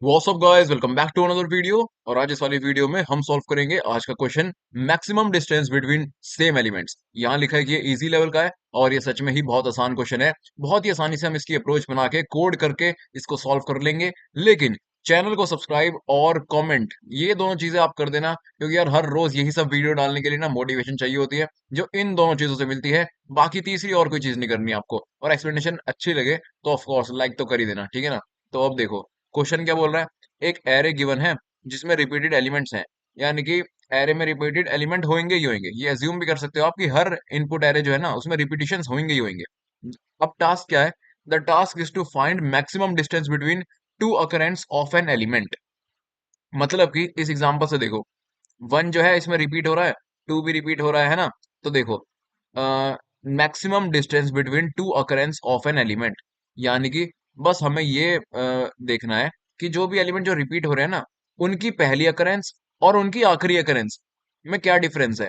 What's up guys, welcome back to another video. और आज इस वाली वीडियो में हम सॉल्व करेंगे आज का question, maximum distance between same elements. यहाँ लिखा है कि ये इजी लेवल का है और ये सच में ही बहुत आसान क्वेश्चन है। बहुत ही आसानी से हम इसकी अप्रोच बना के कोड करके इसको सॉल्व कर लेंगे। लेकिन चैनल को सब्सक्राइब और कमेंट, ये दोनों चीजें आप कर देना, क्योंकि यार हर रोज यही सब वीडियो डालने के लिए ना मोटिवेशन चाहिए होती है, जो इन दोनों चीजों से मिलती है। बाकी तीसरी और कोई चीज नहीं करनी आपको। और एक्सप्लेनेशन अच्छी लगे तो ऑफकोर्स लाइक तो कर ही देना, ठीक है ना। तो अब देखो, क्वेश्चन क्या बोल रहा है। एक एरे गिवन है जिसमें रिपीटेड एलिमेंट्स हैं, यानी कि एरे में रिपीटेड एलिमेंट होंगे ही होंगे। ये अज्यूम भी कर सकते हो आप कि हर इनपुट एरे जो है ना उसमें रिपीटिशंस होंगे ही होंगे। अब टास्क क्या है? The task is to find maximum distance between two occurrences of an element. मतलब कि इस एग्जांपल से देखो, वन जो है इसमें रिपीट हो रहा है, टू भी रिपीट हो रहा है ना। तो देखो, maximum distance between two occurrences of an element, यानी कि बस हमें ये देखना है कि जो भी एलिमेंट जो रिपीट हो रहे हैं ना, उनकी पहली अकरेंस और उनकी आखिरी अकरेंस में क्या डिफरेंस है।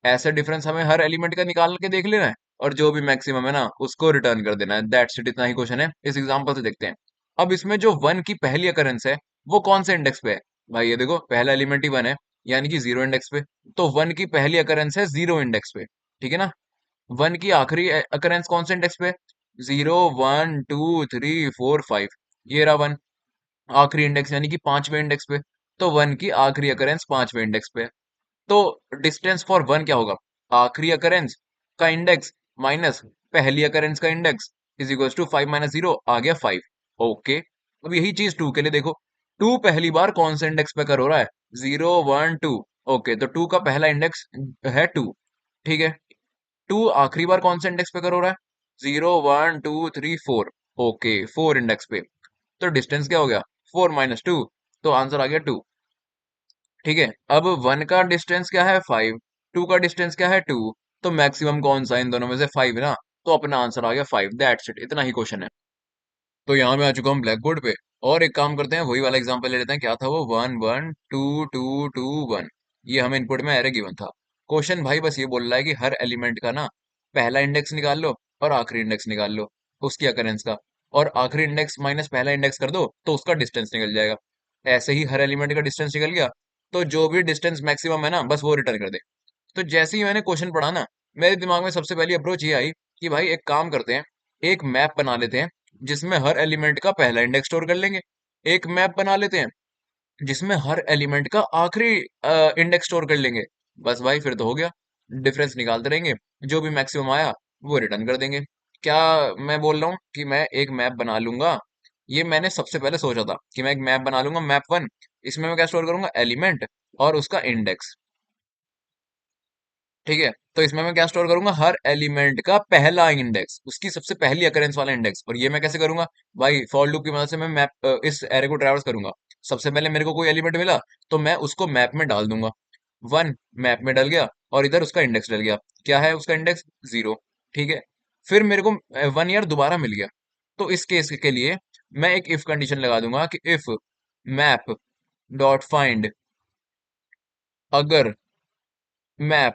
ऐसा डिफरेंस हमें हर एलिमेंट का निकाल के देख लेना है, और जो भी मैक्सिमम है ना उसको रिटर्न कर देना है। दैट्स इट, इतना ही क्वेश्चन है। इस एग्जांपल से देखते हैं। अब इसमें जो वन की पहली अकरेंस है वो कौन से इंडेक्स पे है? भाई ये देखो, पहला एलिमेंट ही वन है, यानी कि जीरो इंडेक्स पे। तो वन की पहली अकरेंस है जीरो इंडेक्स पे, ठीक है ना। वन की आखिरी अकरेंस कौन से इंडेक्स पे? Zero, one, two, three, four, five. ये रहा वन, आखिरी इंडेक्स, यानी कि पांचवें इंडेक्स पे। तो वन की आखिरी अकरेंस पांचवें इंडेक्स पे। तो डिस्टेंस फॉर वन क्या होगा? आखिरी अकरेंस का इंडेक्स माइनस पहली अकरेंस का index is equal to five minus zero, आ गया फाइव। ओके, अब यही चीज टू के लिए देखो। टू पहली बार कौन से इंडेक्स पे कर हो रहा है? Zero, one, two. ओके, तो टू का पहला इंडेक्स है टू, ठीक है। टू आखिरी बार कौन से इंडेक्स पे कर हो रहा है? Zero, one, two, three, four. Okay, four index पे। तो डिस्टेंस क्या हो गया? फोर माइनस टू, तो आंसर आ गया टू। ठीक है, अब वन का डिस्टेंस क्या है? फाइव। टू का डिस्टेंस क्या है? टू। तो मैक्सिमम कौन सा इन दोनों में से? फाइव है ना। तो अपना आंसर आ गया फाइव। दैट्स इट, इतना ही क्वेश्चन है। तो यहाँ मैं आ चुका हूँ ब्लैक बोर्ड पे, और एक काम करते हैं, वही वाला एग्जांपल ले लेते हैं। क्या था वो? One, one, two, two, two, one. ये हमें इनपुट में एरे गिवन था। क्वेश्चन भाई बस ये बोल रहा है कि हर एलिमेंट का ना पहला इंडेक्स निकाल लो और आखिरी इंडेक्स निकाल लो, उसकी अकरेंस का। और आखिरी इंडेक्स माइनस पहला इंडेक्स कर दो तो उसका डिस्टेंस निकल जाएगा। ऐसे ही हर एलिमेंट का डिस्टेंस निकल गया, तो जो भी डिस्टेंस मैक्सिमम है ना बस वो रिटर्न कर दे। तो जैसे ही मैंने क्वेश्चन पढ़ा ना, मेरे दिमाग में सबसे पहली अप्रोच ये आई कि भाई एक काम करते हैं, एक मैप बना लेते हैं जिसमें हर एलिमेंट का पहला इंडेक्स स्टोर कर लेंगे। एक मैप बना लेते हैं जिसमें हर एलिमेंट का आखिरी इंडेक्स स्टोर कर लेंगे। बस भाई फिर तो हो गया, डिफरेंस निकालते रहेंगे, जो भी मैक्सिमम आया वो रिटर्न कर देंगे। क्या मैं बोल रहा हूँ कि मैं एक मैप बना लूंगा? ये मैंने सबसे पहले सोचा था कि मैं एक मैप बना लूंगा, मैप वन। इसमें मैं क्या स्टोर करूंगा? एलिमेंट और उसका इंडेक्स, ठीक है। तो इसमें मैं क्या स्टोर करूंगा? हर एलिमेंट का पहला इंडेक्स, उसकी सबसे पहली अकरेंस वाला इंडेक्स। और ये मैं कैसे करूंगा? भाई फॉर लूप की मदद से मैं मैप इस एरे को ट्रैवर्स करूंगा। सबसे पहले मेरे को कोई एलिमेंट मिला तो मैं उसको मैप में डाल दूंगा। वन मैप में डल गया और इधर उसका इंडेक्स डल गया। क्या है उसका इंडेक्स? जीरो, ठीक है। फिर मेरे को वन ईयर दोबारा मिल गया। तो इस केस के लिए मैं एक इफ कंडीशन लगा दूंगा कि इफ मैप डॉट फाइंड, अगर मैप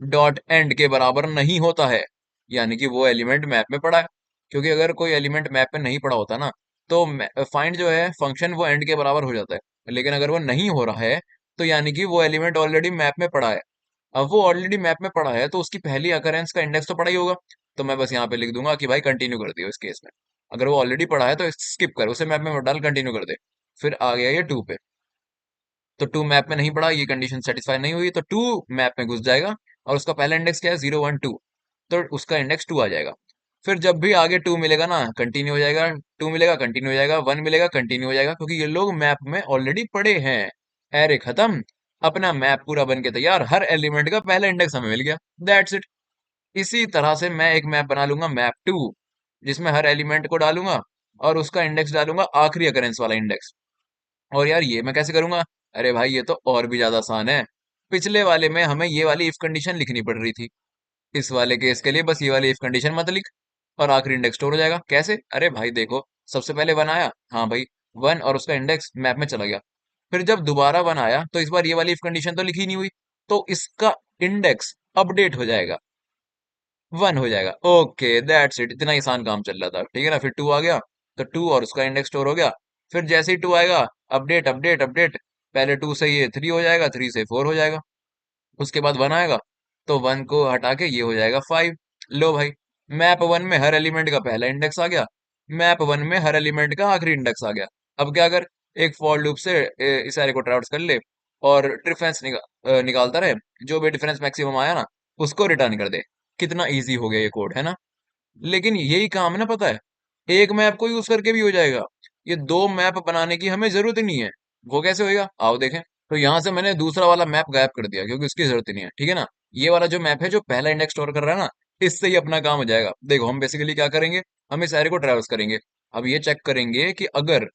डॉट एंड के बराबर नहीं होता है, यानी कि वो एलिमेंट मैप में पड़ा है। क्योंकि अगर कोई एलिमेंट मैप में नहीं पड़ा होता ना, तो फाइंड जो है फंक्शन वो एंड के बराबर हो जाता है। लेकिन अगर वो नहीं हो रहा है, तो यानी कि वो एलिमेंट ऑलरेडी मैप में पड़ा है। अब वो ऑलरेडी मैप में पड़ा है तो उसकी पहली अकरेंस का इंडेक्स तो पड़ा ही होगा। तो मैं बस यहाँ पे लिख दूंगा कि भाई कंटिन्यू कर दियो इस केस में। अगर वो ऑलरेडी पड़ा है तो स्किप कर, उसे मैप में मत डाल, कंटिन्यू कर दे। फिर आ गया ये टू पे। तो टू मैप में नहीं पड़ा, ये कंडीशन सेटिस्फाई नहीं हुई, तो टू मैप में घुस जाएगा। और उसका पहला इंडेक्स क्या है? Zero, one, two. तो उसका इंडेक्स टू आ जाएगा। फिर जब भी आगे टू मिलेगा ना, कंटिन्यू हो जाएगा। टू मिलेगा, कंटिन्यू हो जाएगा। वन मिलेगा, कंटिन्यू हो जाएगा, क्योंकि ये लोग मैप में ऑलरेडी पड़े हैं। एरे खत्म, अपना मैप पूरा बन के तैयार। हर एलिमेंट का पहला इंडेक्स हमें मिल गया। That's it. इसी तरह से मैं एक मैप बना लूंगा, मैप टू, जिसमें हर एलिमेंट को डालूंगा और उसका इंडेक्स डालूंगा आखिरी अकरेंस वाला इंडेक्स। और यार ये मैं कैसे करूंगा? अरे भाई ये तो और भी ज्यादा आसान है। पिछले वाले में हमें ये वाली इफ कंडीशन लिखनी पड़ रही थी, इस वाले केस के लिए बस ये वाली इफ कंडीशन मत लिख, और आखिरी इंडेक्स स्टोर हो जाएगा। कैसे? अरे भाई देखो, सबसे पहले वन आया, हाँ भाई, वन और उसका इंडेक्स मैप में चला गया। फिर जब दोबारा वन आया तो इस बार ये वाली इफ कंडीशन तो लिखी नहीं हुई, तो इसका इंडेक्स अपडेट हो जाएगा, वन हो जाएगा। ओके दैट्स इट, इतना ही आसान काम चल रहा था, ठीक है ना। फिर टू आ गया, तो टू और उसका इंडेक्स स्टोर हो गया। फिर जैसे ही 2 आएगा, अपडेट अपडेट अपडेट, पहले 2 से ये 3 हो जाएगा, 3 से 4 हो जाएगा, उसके बाद 1 आएगा, तो 1 को हटा के ये हो जाएगा 5। लो भाई, मैप 1 में हर एलिमेंट का पहला इंडेक्स आ गया, मैप 1 में हर एलिमेंट का आखिरी इंडेक्स आ गया। अब क्या कर, एक फॉर लूप से इस एरे को ट्रैवर्स कर ले और डिफरेंस निकालता रहे, जो भी डिफरेंस मैक्सिमम आया ना उसको रिटर्न कर दे। कितना इजी हो गया ये कोड, है ना। लेकिन यही काम है ना, पता है, एक मैप को यूज करके भी हो जाएगा। ये दो मैप बनाने की हमें जरूरत ही नहीं है। वो कैसे होएगा, आओ देखें। तो यहाँ से मैंने दूसरा वाला मैप गायब कर दिया क्योंकि उसकी जरूरत ही नहीं है, ठीक है ना। ये वाला जो मैप है जो पहला इंडेक्स स्टोर कर रहा है ना, इससे ही अपना काम हो जाएगा। देखो हम बेसिकली क्या करेंगे, हम इस एरे को ट्रैवर्स करेंगे। अब ये चेक करेंगे कि अगर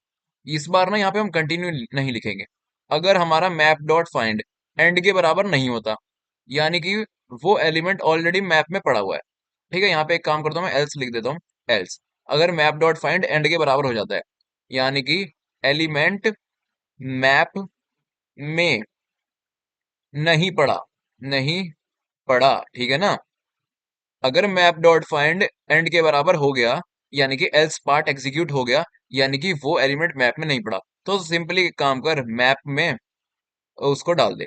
इस बार ना यहाँ पे हम कंटिन्यू नहीं लिखेंगे, अगर हमारा मैप डॉट फाइंड एंड के बराबर नहीं होता, यानी कि वो एलिमेंट ऑलरेडी मैप में पड़ा हुआ है। ठीक है, यहाँ पे एक काम करता हूँ, मैं एल्स लिख देता हूँ। एल्स अगर मैप डॉट फाइंड एंड के बराबर हो जाता है, यानी कि एलिमेंट मैप में नहीं पड़ा, नहीं पड़ा, ठीक है ना। अगर मैप डॉट फाइंड एंड के बराबर हो गया, यानी कि एल्स पार्ट एग्जीक्यूट हो गया, यानी कि वो एलिमेंट मैप में नहीं पड़ा, तो सिंपली काम कर, मैप में उसको डाल दे,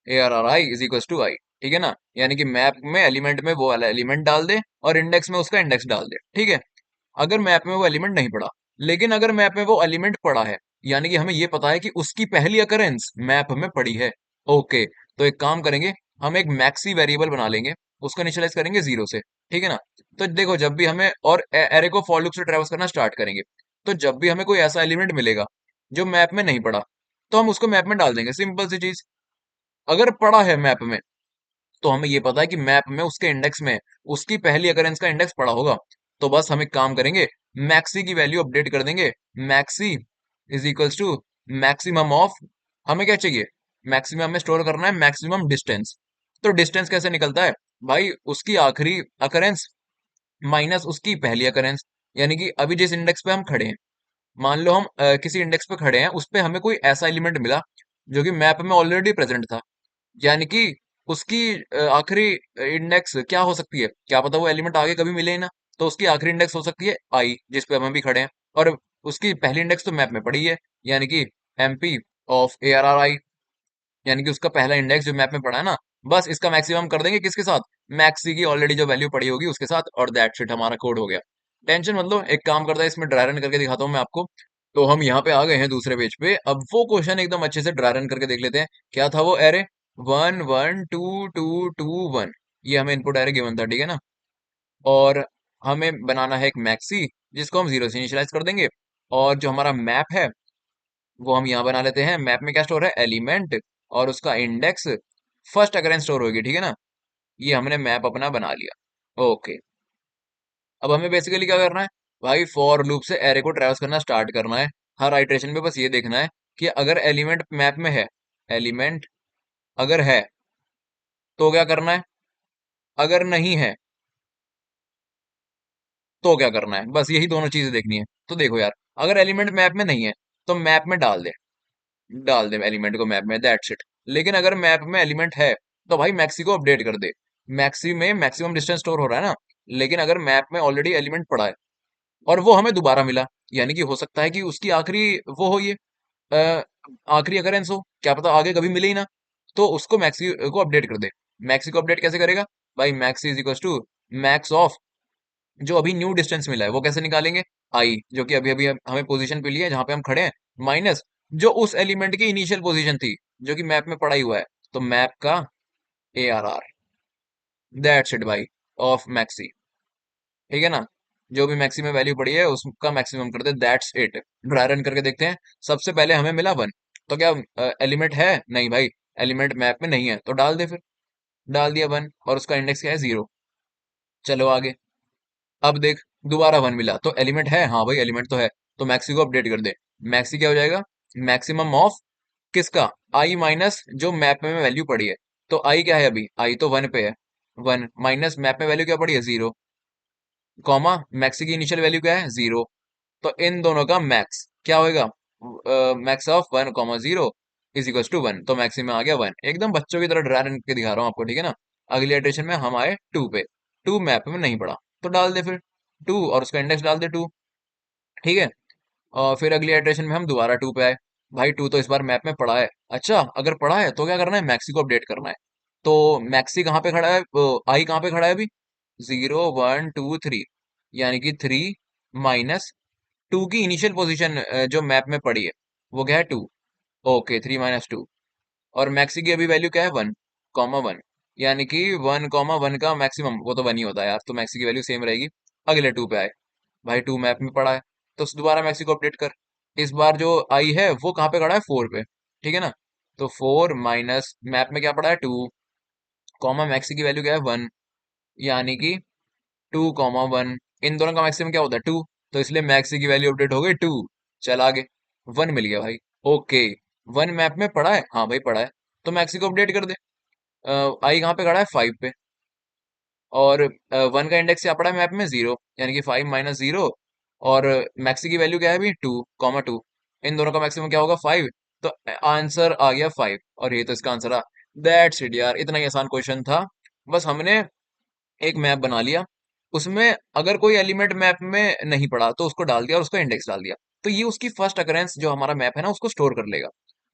a are r i is equal to i, ठीक है ना। यानी कि मैप में एलिमेंट में वो वाला एलिमेंट डाल दे और इंडेक्स में उसका इंडेक्स डाल दे, ठीक है। अगर मैप में वो एलिमेंट नहीं पड़ा, लेकिन अगर मैप में वो एलिमेंट पड़ा है, यानी कि हमें ये पता है कि उसकी पहली अकरेंस मैप में पड़ी है, ओके। तो एक काम करेंगे, हम एक मैक्सी वेरिएबल बना लेंगे, उसको इनिशियलाइज करेंगे 0 से, ठीक है ना। तो देखो जब भी हमें और एरे को फॉर लूप से ट्रेवर्स करना स्टार्ट करेंगे, तो जब भी हमें कोई ऐसा एलिमेंट मिलेगा जो मैप में नहीं पड़ा, तो हम उसको मैप में डाल देंगे, सिंपल सी चीज। अगर पड़ा है मैप में, तो हमें ये पता है कि मैप में उसके इंडेक्स में उसकी पहली अकरेंस का इंडेक्स पड़ा होगा। तो बस हम एक काम करेंगे, मैक्सी की वैल्यू अपडेट कर देंगे। Maxi is equals to maximum of, हमें क्या चाहिए, मैक्सिमम में स्टोर करना है मैक्सिमम डिस्टेंस। तो डिस्टेंस कैसे निकलता है भाई, उसकी आखिरी अकरेंस माइनस उसकी पहली अकरेंस। यानी कि अभी जिस इंडेक्स पे हम खड़े हैं, मान लो हम किसी इंडेक्स पे खड़े हैं, उस पे हमें कोई ऐसा एलिमेंट मिला जो कि मैप में ऑलरेडी प्रेजेंट था, यानी कि उसकी आखिरी इंडेक्स क्या हो सकती है, क्या पता वो एलिमेंट आगे कभी मिले ही ना। तो उसकी आखिरी इंडेक्स हो सकती है आई, जिस पे हम अभी खड़े हैं, और उसकी पहली इंडेक्स तो मैप में पड़ी है, यानी कि MP of A R r आई, यानी कि उसका पहला इंडेक्स जो मैप में पड़ा है ना, बस इसका मैक्सिमम कर देंगे किसके साथ, मैक्सी की ऑलरेडी जो वैल्यू पड़ी होगी उसके साथ, और दैट शिट हमारा कोड हो गया। टेंशन मतलब, एक काम करता है, इसमें ड्राई रन करके दिखाता हूँ मैं आपको। तो हम यहाँ पे आ गए हैं दूसरे पेज पे, अब वो क्वेश्चन एकदम अच्छे से ड्राई रन करके देख लेते हैं। क्या था वो एरे, 1 1 2 2 2 1, ये हमें इनपुट एरे गिवन था, ठीक है ना। और हमें बनाना है एक मैक्सी, जिसको हम 0 से इनिशियलाइज कर देंगे। और जो हमारा मैप है वो हम यहाँ बना लेते हैं। मैप में क्या स्टोर है, एलिमेंट, और उसका इंडेक्स फर्स्ट अकरेंस स्टोर होगी, ठीक है ना। ये हमने मैप अपना बना लिया, ओके। अब हमें बेसिकली क्या करना है भाई, फॉर लूप से एरे को ट्रैवर्स करना स्टार्ट करना है। हर आइटरेशन में बस ये देखना है कि अगर एलिमेंट मैप में है, एलिमेंट अगर है तो क्या करना है, अगर नहीं है तो क्या करना है, बस यही दोनों चीजें देखनी है। तो देखो यार, अगर एलिमेंट मैप में नहीं है तो मैप में डाल दे एलिमेंट को मैप में, दैट्स इट। लेकिन अगर मैप में एलिमेंट है तो भाई मैक्सी को अपडेट कर दे। मैक्सी में मैक्सिमम डिस्टेंस स्टोर हो रहा है ना, लेकिन अगर मैप में ऑलरेडी एलिमेंट पड़ा है और वो हमें दोबारा मिला, यानी कि हो सकता है कि उसकी आखिरी वो हो, ये अ, आखिरी अकरेंस हो, क्या पता आगे कभी मिले ही ना, तो उसको मैक्सी को अपडेट कर दे। मैक्सी को अपडेट कैसे करेगा भाई, maxi is equal to max of जो अभी न्यू डिस्टेंस मिला है वो कैसे निकालेंगे, आई जो कि अभी अभी हमें पोजीशन पे लिया है जहां पे हम खड़े हैं, माइनस जो उस एलिमेंट की इनिशियल पोजीशन थी जो कि मैप में पड़ा ही हुआ है, तो मैप का A are R, that's it भाई, ऑफ मैक्सी, ठीक है ना। जो भी मैक्सी में वैल्यू पड़ी है उसका मैक्सिमम कर दे, दैट्स इट। ड्राई रन करके देखते हैं। सबसे पहले हमें मिला 1, तो क्या एलिमेंट है, नहीं भाई, एलिमेंट मैप में नहीं है, तो डाल दे फिर। डाल दिया 1, और उसका इंडेक्स क्या है, 0। चलो आगे। अब देख, दोबारा 1 मिला, तो एलिमेंट है, हाँ भाई एलिमेंट तो है, तो मैक्सी को अपडेट कर दे। मैक्सी क्या हो जाएगा, मैक्सिमम ऑफ किसका, आई माइनस जो मैप में वैल्यू पड़ी है। तो आई क्या है, अभी आई तो 1 पे है, 1 माइनस मैप में वैल्यू क्या पड़ी है, 0, कॉमा मैक्सी की इनिशियल वैल्यू क्या है, 0। तो इन दोनों का मैक्स क्या होएगा, max of 1 0 is equal to 1, तो मैक्सी में आ गया 1। एकदम बच्चों की तरह ड्रा रन के दिखा रहा हूँ आपको, ठीक है ना। अगली इटरेशन में हम आए 2 पे, 2 मैप में नहीं पड़ा, तो डाल दे फिर 2, और उसका इंडेक्स डाल दे 2, ठीक है। फिर अगली इटरेशन में हम दोबारा 2 पे आए। भाई 2 तो इस बार मैप में पड़ा है। अच्छा, अगर पड़ा है तो क्या करना है, मैक्सी को अपडेट करना है। तो मैक्सी कहाँ पे खड़ा है, आई कहाँ पे खड़ा है अभी, 0 1 2 3, यानी कि 3 माइनस 2 की इनिशियल पोजीशन जो मैप में पड़ी है वो क्या है, 2। ओके, 3 - 2। और मैक्सी की अभी वैल्यू क्या है, 1, 1, यानी कि 1, 1 का मैक्सिमम वो तो 1 ही होता है यार, तो मैक्सी की वैल्यू सेम रहेगी। अगले 2 पे आए। भाई 2 मैप में पड़ा है, तो दोबारा मैक्सी को अपडेट कर। इस बार जो आई है वो कहाँ पे खड़ा है, 4 पे। ठीक है ना। तो 4 माइनस मैप में क्या पड़ा है, 2, कॉमा मैक्सी की वैल्यू क्या है, 1, यानी कि 2, 1। इन दोनों का मैक्सिमम क्या होता है, 2। तो इसलिए मैक्सी की वैल्यू अपडेट हो गई 2। चल आगे, 1 मिल गया भाई। ओके, 1 मैप में पड़ा है, हाँ भाई पड़ा है। तो मैक्सी को अपडेट कर दे। आई कहाँ पे खड़ा है, 5 पे। और 1 का इंडेक्स क्या पड़ा है मैप में, 0, यानी कि 5 - 0। और मैक्सी की वैल्यू क्या है अभी, 2, 2। इन दोनों का मैक्सिमम क्या होगा, 5। तो आंसर आ गया 5, और ये तो इसका आंसर आ। दैट्स इट यार, इतना ही आसान क्वेश्चन था। बस हमने एक मैप बना लिया, उसमें अगर कोई एलिमेंट मैप में नहीं पड़ा तो उसको डाल दिया और उसका इंडेक्स डाल दिया, तो ये उसकी फर्स्ट अकरेंस जो हमारा मैप है ना उसको स्टोर कर लेगा।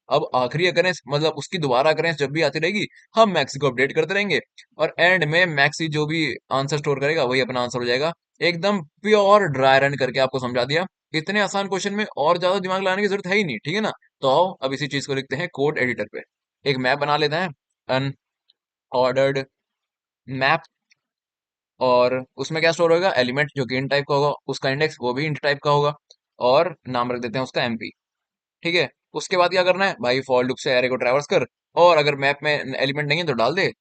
अब आखिरी अकरेंस मतलब उसकी दोबारा अकरेंस जब भी आती रहेगी, हम मैक्सी को अपडेट करते रहेंगे, और एंड में मैक्सी जो भी आंसर स्टोर करेगा वही अपना आंसर हो जाएगा। एकदम प्योर ड्राई रन करके आपको समझा दिया। इतने आसान क्वेश्चन में और ज्यादा दिमाग लगाने की जरूरत है ही नहीं, ठीक है ना। तो आओ अब इसी चीज को लिखते हैं कोड एडिटर पे। एक मैप बना लेते हैं, अनऑर्डर्ड मैप। और उसमें क्या स्टोर होगा, एलिमेंट जो कि इंट टाइप का होगा, उसका इंडेक्स वो भी इंट टाइप का होगा, और नाम रख देते हैं उसका एमपी। ठीक है। उसके बाद क्या करना है भाई, फॉर लूप से एरे को ट्रैवर्स कर, और अगर मैप में एलिमेंट नहीं है तो डाल दे,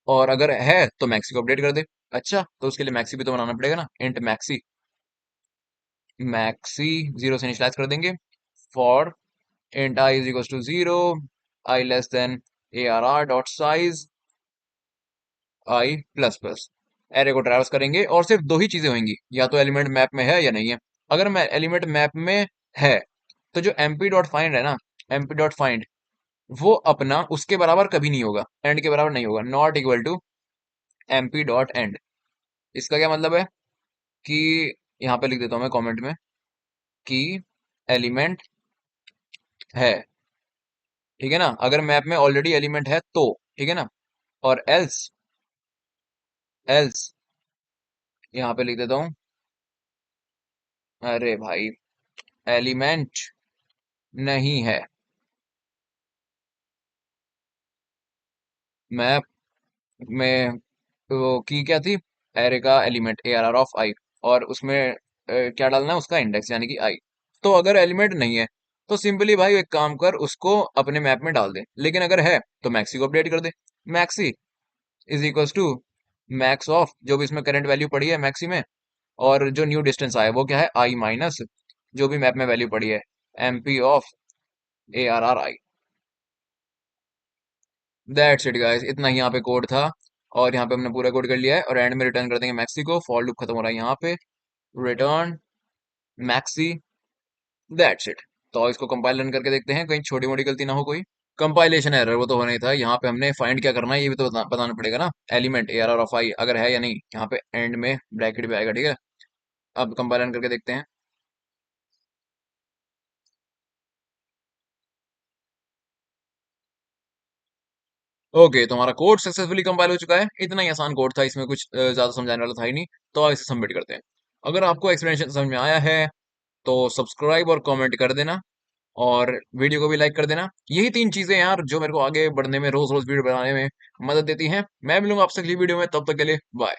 और अगर है तो मैक्सी को अपडेट कर दे। अच्छा, तो उसके लिए मैक्सी भी तो बनाना पड़ेगा ना, इंट मैक्सी। मैक्सी 0 से इनिशियलाइज कर देंगे। For int I is equal to 0, I less than ARR dot size I plus plus. Array को ट्रैवर्स करेंगे और सिर्फ दो ही चीजें होंगी, या तो एलिमेंट मैप में है या नहीं है। अगर मैं एलिमेंट मैप में है तो जो mp डॉट फाइंड है ना, mp डॉट फाइंड, वो अपना उसके बराबर कभी नहीं होगा, एंड के बराबर नहीं होगा, not equal to mp dot end. इसका क्या मतलब है कि, यहाँ पे लिख देता हूं मैं कमेंट में, कि एलिमेंट है, ठीक है ना, अगर मैप में ऑलरेडी एलिमेंट है तो, ठीक है ना। और एल्स, एल्स यहाँ पे लिख देता हूँ, अरे भाई एलिमेंट नहीं है मैप में, वो की क्या थी, एरे का एलिमेंट ARR ऑफ आई, और उसमें क्या डालना है, उसका इंडेक्स यानी कि आई। तो अगर एलिमेंट नहीं है तो सिंपली भाई एक काम कर, उसको अपने मैप में डाल दे, लेकिन अगर है तो मैक्सी को अपडेट कर दे। Maxi is equals to max of जो भी इसमें करंट वैल्यू पड़ी है मैक्सी में, और जो न्यू डिस्टेंस आया वो क्या है, आई माइनस जो भी मैप में वैल्यू पड़ी है, MP of ARR I. That's it guys, इतना ही यहाँ पे कोड था, और यहाँ पे हमने पूरा कोड कर लिया है, और एंड में रिटर्न कर देंगे मैक्सी को। फॉर लूप खत्म हो रहा है यहाँ पे, रिटर्न मैक्सी। That's it. तो इसको कंपाइल रन करके देखते हैं, कहीं छोटी मोटी गलती ना हो कोई। कंपाइलेशन एरर वो तो होना ही था, यहाँ पे हमने फाइंड क्या करना है ये भी तो बताना पड़ेगा ना, एलिमेंट ARR ऑफ आई अगर है या नहीं, यहाँ पे एंड में ब्रैकेट भी आएगा, ठीक है। अब कंपाइल रन करके देखते हैं। ओके, तो हमारा कोड सक्सेसफुली कंपाइल हो चुका है। इतना ही आसान कोड था, इसमें कुछ ज्यादा समझाने वाला था ही नहीं। तो अब इसे सबमिट करते हैं। अगर आपको एक्सप्लेनेशन समझ में आया है तो सब्सक्राइब और कमेंट कर देना, और वीडियो को भी लाइक कर देना। यही तीन चीजें यार जो मेरे को आगे बढ़ने में, रोज रोज वीडियो बनाने में मदद देती हैं। मैं मिलूंगा आपसे अगली वीडियो में, तब तक के लिए बाय।